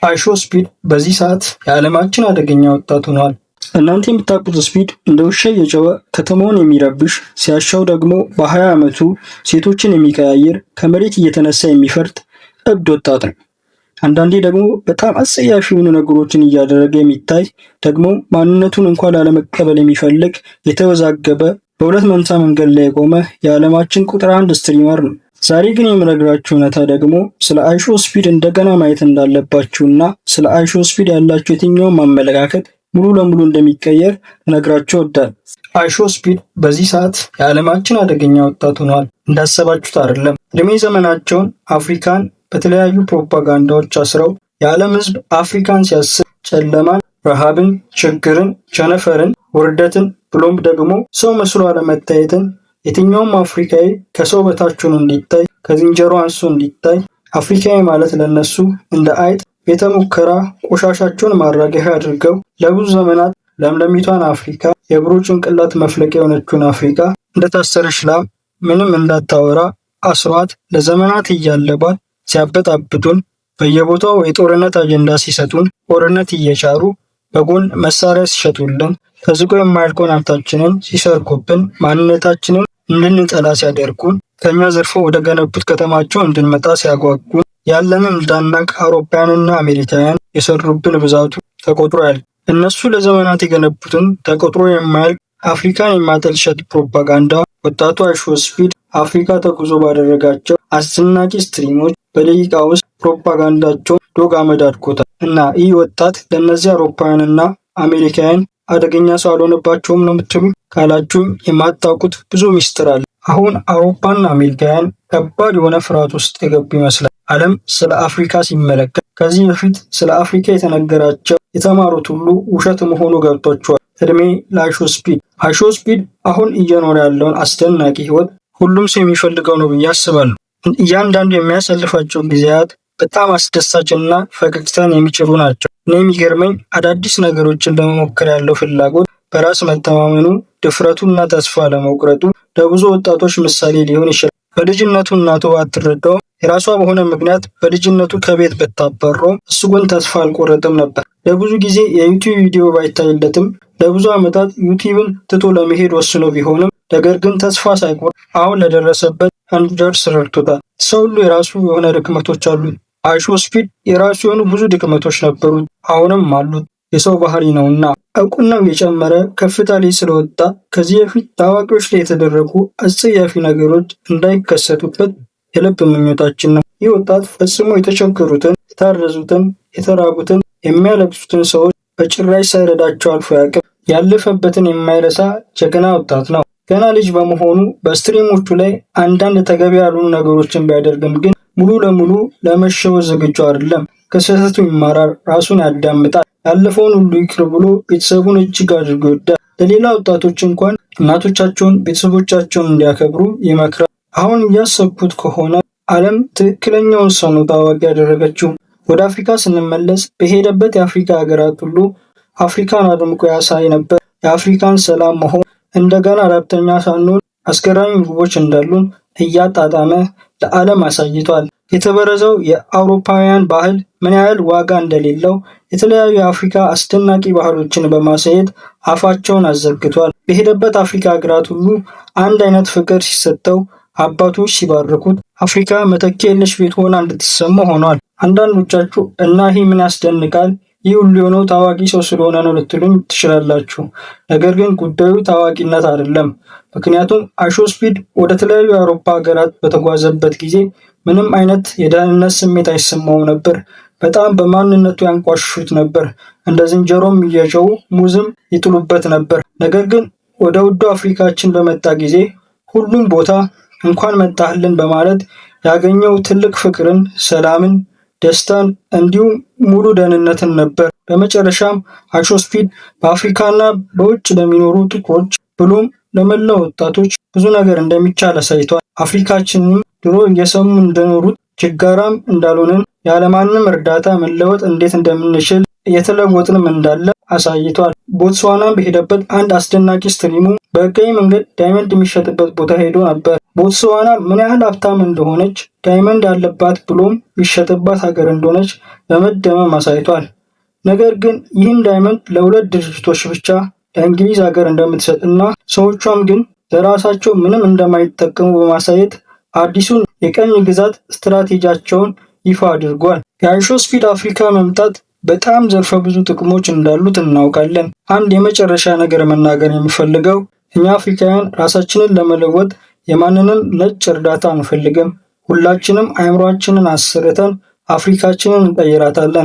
አይሾ ስፒድ በዚህ ሰዓት የዓለማችን አደገኛ ወጣት ሆኗል። እናንተ የምታውቁት ስፒድ እንደ ውሻ እየጨወ ከተማውን የሚረብሽ ሲያሻው ደግሞ በ20 ዓመቱ ሴቶችን የሚቀያየር ከመሬት እየተነሳ የሚፈርጥ እብድ ወጣት ነው። አንዳንዴ ደግሞ በጣም አጸያፊ የሆኑ ነገሮችን እያደረገ የሚታይ ደግሞ ማንነቱን እንኳን ላለመቀበል የሚፈልግ የተወዛገበ በሁለት መንታ መንገድ ላይ የቆመ የዓለማችን ቁጥር 1 ስትሪመር ነው። ዛሬ ግን የምነግራችሁ እውነታ ደግሞ ስለ አይሾ ስፒድ እንደገና ማየት እንዳለባችሁና ስለ አይሾ ስፒድ ያላችሁ የትኛውም አመለካከት ሙሉ ለሙሉ እንደሚቀየር እነግራችሁ እወዳለሁ። አይሾ ስፒድ በዚህ ሰዓት የዓለማችን አደገኛ ወጣት ሆኗል። እንዳሰባችሁት አይደለም። እድሜ ዘመናቸውን አፍሪካን በተለያዩ ፕሮፓጋንዳዎች አስረው የዓለም ሕዝብ አፍሪካን ሲያስብ ጨለማን፣ ረሃብን፣ ችግርን፣ ቸነፈርን፣ ውርደትን ብሎም ደግሞ ሰው መስሎ አለመታየትን የትኛውም አፍሪካዊ ከሰው በታች ሆኖ እንዲታይ ከዝንጀሮ አንሶ እንዲታይ አፍሪካዊ ማለት ለነሱ እንደ አይጥ ቤተ ሙከራ ቆሻሻቸውን ማራገፊያ አድርገው ለብዙ ዘመናት ለምለሚቷን አፍሪካ የብሮ ጭንቅላት መፍለቂያ የሆነችውን አፍሪካ እንደታሰረች ላም ምንም እንዳታወራ አስሯት ለዘመናት እያለባት ሲያበጣብጡን በየቦታው የጦርነት አጀንዳ ሲሰጡን ጦርነት እየጫሩ በጎን መሳሪያ ሲሸጡልን ተዝቆ የማያልቀውን ሀብታችንን ሲሰርቁብን ማንነታችንን እንድንጠላ ሲያደርጉን ከኛ ዘርፎ ወደ ገነቡት ከተማቸው እንድንመጣ ሲያጓጉን ያለንን እንዳናቅ አውሮፓውያንና አሜሪካውያን የሰሩብን ብዛቱ ተቆጥሮ ያልቅ። እነሱ ለዘመናት የገነቡትን ተቆጥሮ የማያልቅ አፍሪካን የማጠልሸት ፕሮፓጋንዳ ወጣቱ አይሾ ስፒድ አፍሪካ ተጉዞ ባደረጋቸው አስደናቂ ስትሪሞች በደቂቃ ውስጥ ፕሮፓጋንዳቸውን ዶግ አመድ አድርጎታል። እና ይህ ወጣት ለእነዚህ አውሮፓውያንና አሜሪካውያን አደገኛ ሰው አልሆነባቸውም ነው የምትሉ ካላችሁም የማታውቁት ብዙ ሚስጥር አለ። አሁን አውሮፓና አሜሪካውያን ከባድ የሆነ ፍርሃት ውስጥ የገቡ ይመስላል። ዓለም ስለ አፍሪካ ሲመለከት ከዚህ በፊት ስለ አፍሪካ የተነገራቸው የተማሩት ሁሉ ውሸት መሆኑ ገብቷቸዋል። እድሜ ለአይሾ ስፒድ። አይሾ ስፒድ አሁን እየኖረ ያለውን አስደናቂ ህይወት ሁሉም ሰው የሚፈልገው ነው ብዬ አስባለሁ። እያንዳንዱ የሚያሳልፋቸው ጊዜያት በጣም አስደሳችና ፈገግታን የሚጭሩ ናቸው። እኔ የሚገርመኝ አዳዲስ ነገሮችን ለመሞከር ያለው ፍላጎት፣ በራስ መተማመኑ፣ ድፍረቱና ተስፋ ለመቁረጡ ለብዙ ወጣቶች ምሳሌ ሊሆን ይችላል። በልጅነቱ እናቱ ባትረዳውም የራሷ በሆነ ምክንያት በልጅነቱ ከቤት ብታባረውም እሱ ግን ተስፋ አልቆረጥም ነበር። ለብዙ ጊዜ የዩቲዩብ ቪዲዮ ባይታይለትም ለብዙ ዓመታት ዩቲዩብን ትቶ ለመሄድ ወስኖ ቢሆንም ነገር ግን ተስፋ ሳይቆርጥ አሁን ለደረሰበት እንዲደርስ ረድቶታል። ሰው ሁሉ የራሱ የሆነ ድክመቶች አሉት። አይሾ ስፒድ የራሱ የሆኑ ብዙ ድክመቶች ነበሩት፣ አሁንም አሉት። የሰው ባህሪ ነውና እውቅናው የጨመረ ከፍታ ላይ ስለወጣ ከዚህ በፊት ታዋቂዎች ላይ የተደረጉ አጸያፊ ነገሮች እንዳይከሰቱበት የልብ ምኞታችን ነው። ይህ ወጣት ፈጽሞ የተቸገሩትን፣ የታረዙትን፣ የተራቡትን፣ የሚያለብሱትን ሰዎች በጭራሽ ሳይረዳቸው አልፎ ያቅም ያለፈበትን የማይረሳ ጀግና ወጣት ነው። ገና ልጅ በመሆኑ በስትሪሞቹ ላይ አንዳንድ ተገቢ ያልሆኑ ነገሮችን ቢያደርግም ግን ሙሉ ለሙሉ ለመሸወድ ዝግጁ አይደለም። ከስህተቱ ይማራል፣ ራሱን ያዳምጣል፣ ያለፈውን ሁሉ ይቅር ብሎ ቤተሰቡን እጅግ አድርጎ ይወዳል። ለሌላ ወጣቶች እንኳን እናቶቻቸውን፣ ቤተሰቦቻቸውን እንዲያከብሩ ይመክራል። አሁን እያሰብኩት ከሆነ ዓለም ትክክለኛውን ሰው ነው ታዋቂ ያደረገችው። ወደ አፍሪካ ስንመለስ በሄደበት የአፍሪካ ሀገራት ሁሉ አፍሪካን አድምቆ ያሳይ ነበር። የአፍሪካን ሰላም መሆን እንደገና ረብተኛ ሳንሆን አስገራሚ ምግቦች እንዳሉን እያጣጣመ ለዓለም አሳይቷል። የተበረዘው የአውሮፓውያን ባህል ምን ያህል ዋጋ እንደሌለው የተለያዩ የአፍሪካ አስደናቂ ባህሎችን በማሳየት አፋቸውን አዘግቷል። በሄደበት አፍሪካ ሀገራት ሁሉ አንድ አይነት ፍቅር ሲሰጠው አባቶች ሲባርኩት አፍሪካ መተኪያ የለሽ ቤት ሆና እንድትሰማው ሆኗል። አንዳንዶቻችሁ እና ይህ ምን ያስደንቃል? ይህ ሁሉ የሆነው ታዋቂ ሰው ስለሆነ ነው ልትሉኝ ትችላላችሁ። ነገር ግን ጉዳዩ ታዋቂነት አይደለም። ምክንያቱም አይሾ ስፒድ ወደ ተለያዩ የአውሮፓ ሀገራት በተጓዘበት ጊዜ ምንም አይነት የደህንነት ስሜት አይሰማውም ነበር። በጣም በማንነቱ ያንቋሽሹት ነበር። እንደ ዝንጀሮም እየጨው ሙዝም ይጥሉበት ነበር። ነገር ግን ወደ ውዱ አፍሪካችን በመጣ ጊዜ ሁሉም ቦታ እንኳን መጣህልን በማለት ያገኘው ትልቅ ፍቅርን፣ ሰላምን፣ ደስታን እንዲሁም ሙሉ ደህንነትን ነበር። በመጨረሻም አይሾ ስፒድ በአፍሪካና በውጭ ለሚኖሩ ጥቁሮች ብሎም ለመላው ወጣቶች ብዙ ነገር እንደሚቻል አሳይቷል። አፍሪካችንም ድሮ እየሰሙ እንደኖሩት ችጋራም እንዳልሆንን ያለማንም እርዳታ መለወጥ እንዴት እንደምንችል እየተለወጥንም እንዳለ አሳይቷል። ቦትስዋናም በሄደበት አንድ አስደናቂ ስትሪሙ በህጋዊ መንገድ ዳይመንድ የሚሸጥበት ቦታ ሄዶ ነበር። ቦትስዋና ምን ያህል ሀብታም እንደሆነች፣ ዳይመንድ አለባት ብሎም የሚሸጥባት ሀገር እንደሆነች በመደመም አሳይቷል። ነገር ግን ይህን ዳይመንድ ለሁለት ድርጅቶች ብቻ ለእንግሊዝ ሀገር እንደምትሰጥና ሰዎቿም ግን ለራሳቸው ምንም እንደማይጠቀሙ በማሳየት አዲሱን የቀኝ ግዛት ስትራቴጂያቸውን ይፋ አድርጓል። የአይሾስፒድ አፍሪካ መምጣት በጣም ዘርፈ ብዙ ጥቅሞች እንዳሉት እናውቃለን። አንድ የመጨረሻ ነገር መናገር የምፈልገው እኛ አፍሪካውያን ራሳችንን ለመለወጥ የማንንም ነጭ እርዳታ አንፈልግም። ሁላችንም አእምሯችንን አሰርተን አፍሪካችንን እንቀይራታለን።